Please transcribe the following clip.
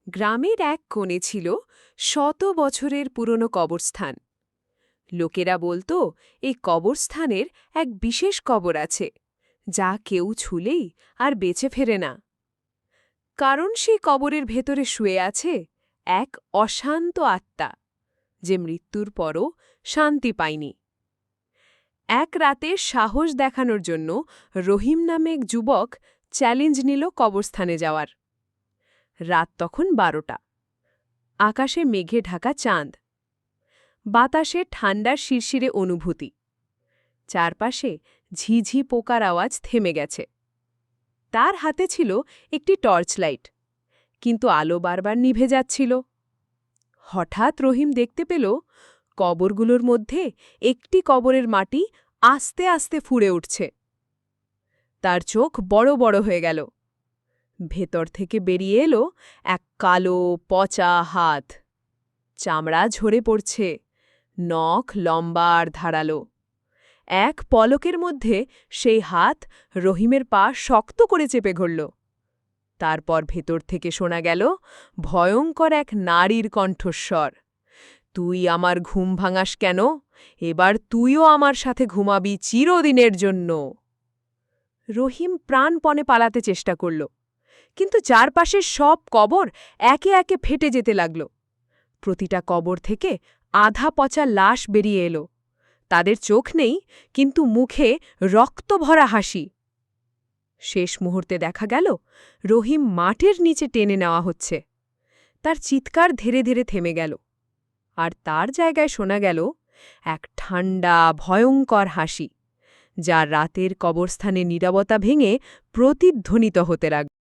গ্রামের এক কোণে ছিল শত বছরের পুরনো কবরস্থান। লোকেরা বলতো এই কবরস্থানের এক বিশেষ কবর আছে, যা কেউ ছুলেই আর বেঁচে ফেরে না। কারণ সেই কবরের ভেতরে শুয়ে আছে এক অশান্ত আত্মা, যে মৃত্যুর পরও শান্তি পায়নি। এক রাতে সাহস দেখানোর জন্য রহিম নামে এক যুবক চ্যালেঞ্জ নিল কবরস্থানে যাওয়ার। রাত তখন 12টা। আকাশে মেঘে ঢাকা চাঁদ, বাতাসে ঠান্ডার শিরশিরে অনুভূতি, চারপাশে ঝিঝি পোকার আওয়াজ থেমে গেছে। তার হাতে ছিল একটি টর্চ লাইট, কিন্তু আলো বারবার নিভে যাচ্ছিল। হঠাৎ রহিম দেখতে পেল কবরগুলোর মধ্যে একটি কবরের মাটি আস্তে আস্তে ফুঁড়ে উঠছে। তার চোখ বড় বড় হয়ে গেল। ভেতর থেকে বেরিয়ে এলো এক কালো পচা হাত, চামড়া ঝরে পড়ছে, নখ লম্বা আর ধারালো। এক পলকের মধ্যে সেই হাত রহিমের পা শক্ত করে চেপে ধরল। তারপর ভেতর থেকে শোনা গেল ভয়ঙ্কর এক নারীর কণ্ঠস্বর, "তুই আমার ঘুম ভাঙাস কেন? এবার তুইও আমার সাথে ঘুমাবি চিরদিনের জন্য।" রহিম প্রাণপণে পালাতে চেষ্টা করল, কিন্তু চারপাশের সব কবর একে একে ফেটে যেতে লাগল। প্রতিটা কবর থেকে আধা পচা লাশ বেরিয়ে এলো। তাদের চোখ নেই, কিন্তু মুখে রক্তভরা হাসি। শেষ মুহূর্তে দেখা গেল রহিম মাটির নিচে টেনে নেওয়া হচ্ছে। তার চিৎকার ধীরে ধীরে থেমে গেল, আর তার জায়গায় শোনা গেল এক ঠান্ডা ভয়ঙ্কর হাসি, যা রাতের কবরস্থানে নীরবতা ভেঙে প্রতিধ্বনিত হতে লাগল।